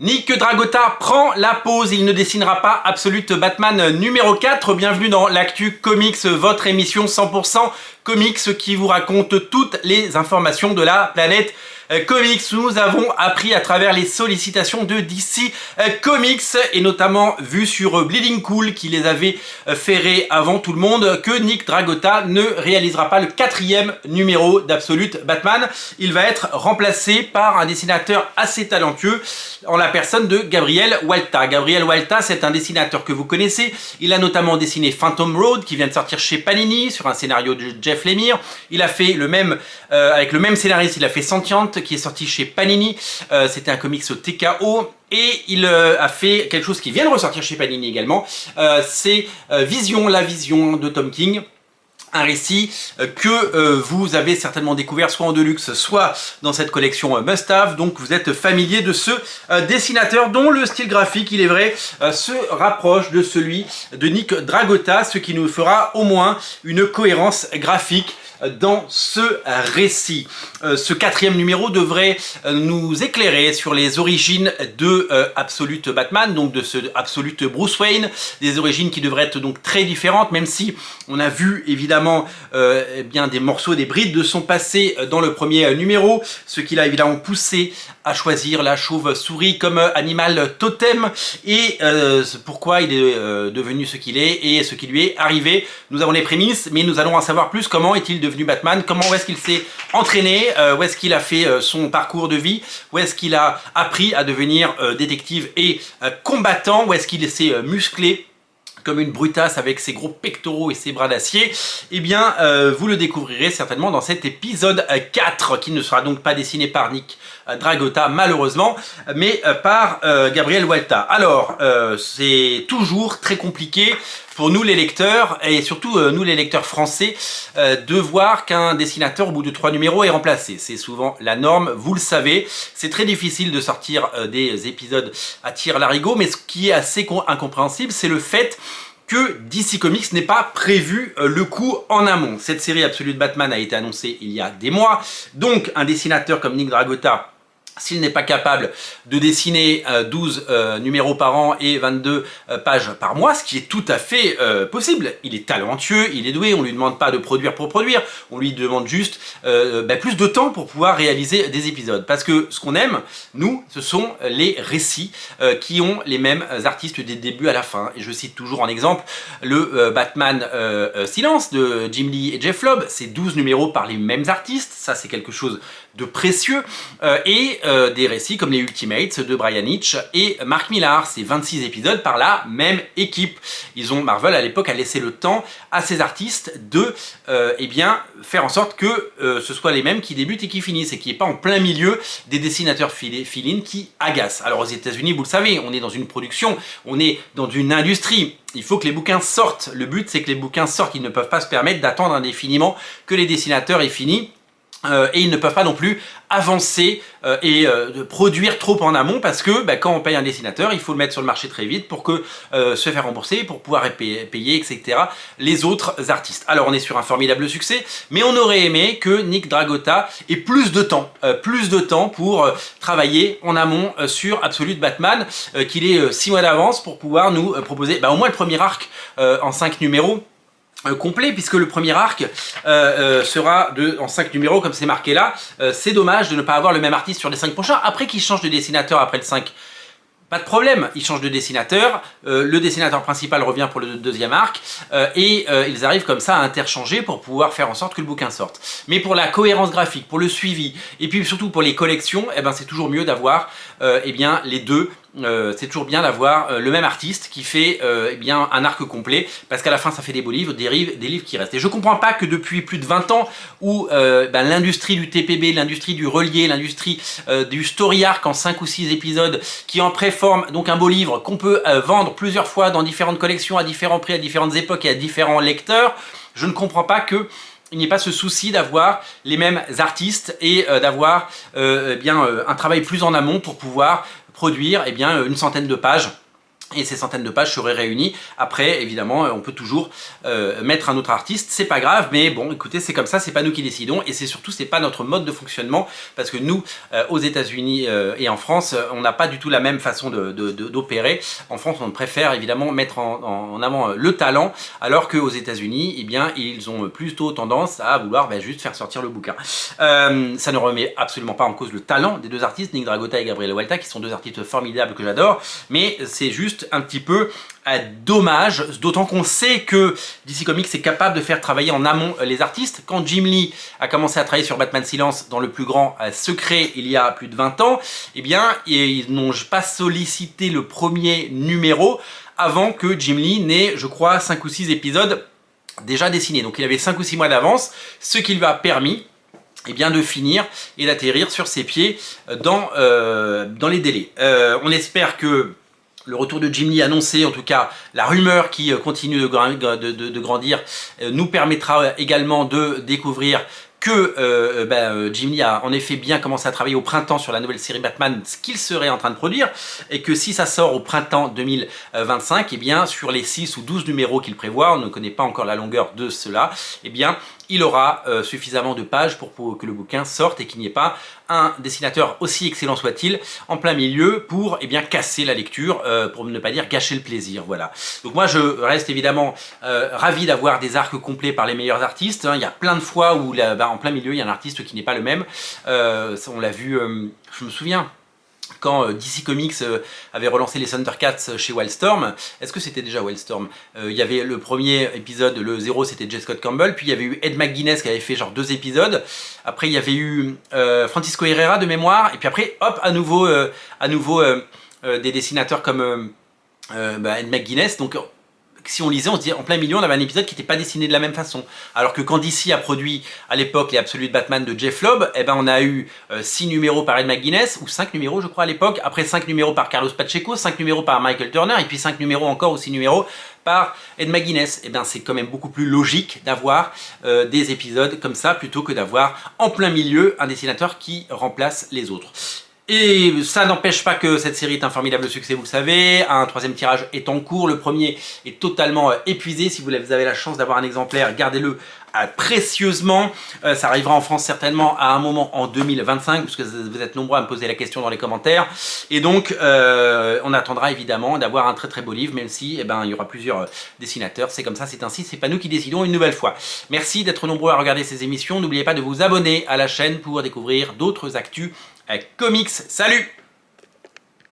Nick Dragotta prend la pause, il ne dessinera pas Absolute Batman numéro 4. Bienvenue dans l'Actu Comics, votre émission 100% comics qui vous raconte toutes les informations de la planète comics. Nous avons appris à travers les sollicitations de DC Comics et notamment vu sur Bleeding Cool qui les avait ferrés avant tout le monde que Nick Dragotta ne réalisera pas le 4e numéro d'Absolute Batman. Il va être remplacé par un dessinateur assez talentueux en la personne de Gabriel Walta. Gabriel Walta, c'est un dessinateur que vous connaissez. Il a notamment dessiné Phantom Road qui vient de sortir chez Panini sur un scénario de Jeff Lemire. Il a fait le même avec le même scénariste, il a fait Sentient qui est sorti chez Panini. C'était un comics au TKO. Et il a fait quelque chose qui vient de ressortir chez Panini également. C'est Vision, la vision de Tom King. Un récit que vous avez certainement découvert soit en deluxe, soit dans cette collection Must Have. Donc vous êtes familier de ce dessinateur dont le style graphique, il est vrai, se rapproche de celui de Nick Dragotta, ce qui nous fera au moins une cohérence graphique dans ce récit. Ce 4e numéro devrait nous éclairer sur les origines de Absolute Batman, donc de ce Absolute Bruce Wayne, des origines qui devraient être donc très différentes, même si on a vu évidemment bien des morceaux, des brides de son passé dans le premier numéro, ce qui l'a évidemment poussé à choisir la chauve-souris comme animal totem et pourquoi il est devenu ce qu'il est et ce qui lui est arrivé. Nous avons les prémices, mais nous allons en savoir plus. Comment est-il devenu Batman? Comment est-ce qu'il s'est entraîné? Où est-ce qu'il a fait son parcours de vie? Où est-ce qu'il a appris à devenir détective et combattant? Où est-ce qu'il s'est musclé comme une brutasse avec ses gros pectoraux et ses bras d'acier? Eh bien, vous le découvrirez certainement dans cet épisode 4, qui ne sera donc pas dessiné par Nick Dragotta, malheureusement, mais par Gabriel Walta. Alors, c'est toujours très compliqué pour nous les lecteurs, et surtout nous les lecteurs français, de voir qu'un dessinateur au bout de 3 numéros est remplacé. C'est souvent la norme, vous le savez. C'est très difficile de sortir des épisodes à tire-larigot, mais ce qui est assez incompréhensible, c'est le fait que DC Comics n'ait pas prévu le coup en amont. Cette série Absolute Batman a été annoncée il y a des mois, donc un dessinateur comme Nick Dragotta, s'il n'est pas capable de dessiner 12 numéros par an et 22 pages par mois, ce qui est tout à fait possible. Il est talentueux, il est doué, on ne lui demande pas de produire pour produire, on lui demande juste plus de temps pour pouvoir réaliser des épisodes. Parce que ce qu'on aime, nous, ce sont les récits qui ont les mêmes artistes des débuts à la fin. Et je cite toujours en exemple le Batman Silence de Jim Lee et Jeff Loeb. C'est 12 numéros par les mêmes artistes, ça c'est quelque chose de précieux. Et des récits comme les Ultimates de Brian Hitch et Mark Millar, c'est 26 épisodes par la même équipe. Marvel à l'époque a laissé le temps à ces artistes de faire en sorte que ce soit les mêmes qui débutent et qui finissent et qui n'est pas en plein milieu des dessinateurs fill-in qui agacent. Alors aux États-Unis, vous le savez, on est dans une production, on est dans une industrie. Il faut que les bouquins sortent. Le but, c'est que les bouquins sortent. Ils ne peuvent pas se permettre d'attendre indéfiniment que les dessinateurs aient fini. Et ils ne peuvent pas non plus avancer de produire trop en amont parce que quand on paye un dessinateur, il faut le mettre sur le marché très vite pour que se faire rembourser, pour pouvoir payer, etc. les autres artistes. Alors on est sur un formidable succès, mais on aurait aimé que Nick Dragotta ait plus de temps pour travailler en amont sur Absolute Batman, qu'il ait 6 mois d'avance pour pouvoir nous proposer au moins le premier arc en 5 numéros. Complet, puisque le premier arc sera en 5 numéros comme c'est marqué là. C'est dommage de ne pas avoir le même artiste sur les 5 prochains. Après qu'il change de dessinateur après le 5, pas de problème, il change de dessinateur, le dessinateur principal revient pour le 2e arc et ils arrivent comme ça à interchanger pour pouvoir faire en sorte que le bouquin sorte. Mais pour la cohérence graphique, pour le suivi et puis surtout pour les collections, c'est toujours mieux d'avoir les deux. C'est toujours bien d'avoir le même artiste qui fait un arc complet parce qu'à la fin ça fait des beaux livres, des livres qui restent. Et je comprends pas que depuis plus de 20 ans où l'industrie du TPB, l'industrie du relié, l'industrie du story arc en 5 ou 6 épisodes qui en préforme donc un beau livre qu'on peut vendre plusieurs fois dans différentes collections à différents prix, à différentes époques et à différents lecteurs, je ne comprends pas que il n'y ait pas ce souci d'avoir les mêmes artistes et d'avoir un travail plus en amont pour pouvoir produire une centaine de pages et ces centaines de pages seraient réunies. Après, évidemment, on peut toujours mettre un autre artiste, c'est pas grave, mais bon, écoutez, c'est comme ça, c'est pas nous qui décidons, et c'est surtout, c'est pas notre mode de fonctionnement, parce que nous, aux États-Unis et en France, on n'a pas du tout la même façon d'opérer. En France, on préfère évidemment mettre en avant le talent, alors qu'aux États-Unis, eh bien, ils ont plutôt tendance à vouloir juste faire sortir le bouquin. Ça ne remet absolument pas en cause le talent des deux artistes, Nick Dragota et Gabriel Walta, qui sont deux artistes formidables que j'adore, mais c'est juste un petit peu dommage, d'autant qu'on sait que DC Comics est capable de faire travailler en amont les artistes. Quand Jim Lee a commencé à travailler sur Batman Silence dans le plus grand secret il y a plus de 20 ans, eh bien, ils n'ont pas sollicité le premier numéro avant que Jim Lee n'ait, je crois, 5 ou 6 épisodes déjà dessinés. Donc il avait 5 ou 6 mois d'avance, ce qui lui a permis bien, de finir et d'atterrir sur ses pieds dans les délais. On espère que le retour de Jim Lee annoncé, en tout cas la rumeur qui continue de grandir, nous permettra également de découvrir que Jim Lee a en effet bien commencé à travailler au printemps sur la nouvelle série Batman, ce qu'il serait en train de produire, et que si ça sort au printemps 2025, eh bien sur les 6 ou 12 numéros qu'il prévoit, on ne connaît pas encore la longueur de cela, eh bien il aura suffisamment de pages pour que le bouquin sorte et qu'il n'y ait pas un dessinateur, aussi excellent soit-il, en plein milieu pour casser la lecture, pour ne pas dire gâcher le plaisir. Voilà. Donc moi je reste évidemment ravi d'avoir des arcs complets par les meilleurs artistes. Hein. Il y a plein de fois où en plein milieu il y a un artiste qui n'est pas le même. On l'a vu, je me souviens, quand DC Comics avait relancé les Thundercats chez Wildstorm. Est-ce que c'était déjà Wildstorm? Il y avait le premier épisode, le 0, c'était J. Scott Campbell, puis il y avait eu Ed McGuinness qui avait fait genre 2 épisodes, après il y avait eu Francisco Herrera de mémoire, et puis après hop, à nouveau des dessinateurs comme Ed McGuinness. Donc si on lisait, on se disait en plein milieu, on avait un épisode qui n'était pas dessiné de la même façon. Alors que quand DC a produit à l'époque les Absolute Batman de Jeff Loeb, on a eu 6 numéros par Ed McGuinness, ou 5 numéros je crois à l'époque, après 5 numéros par Carlos Pacheco, 5 numéros par Michael Turner, et puis 5 numéros encore, ou 6 numéros par Ed McGuinness. C'est quand même beaucoup plus logique d'avoir des épisodes comme ça, plutôt que d'avoir en plein milieu un dessinateur qui remplace les autres. Et ça n'empêche pas que cette série est un formidable succès, vous le savez. Un 3e tirage est en cours. Le premier est totalement épuisé. Si vous avez la chance d'avoir un exemplaire, gardez-le précieusement. Ça arrivera en France certainement à un moment en 2025, puisque vous êtes nombreux à me poser la question dans les commentaires. Et donc, on attendra évidemment d'avoir un très très beau livre, même si il y aura plusieurs dessinateurs. C'est comme ça, c'est ainsi. C'est pas nous qui décidons une nouvelle fois. Merci d'être nombreux à regarder ces émissions. N'oubliez pas de vous abonner à la chaîne pour découvrir d'autres actus comics. Salut!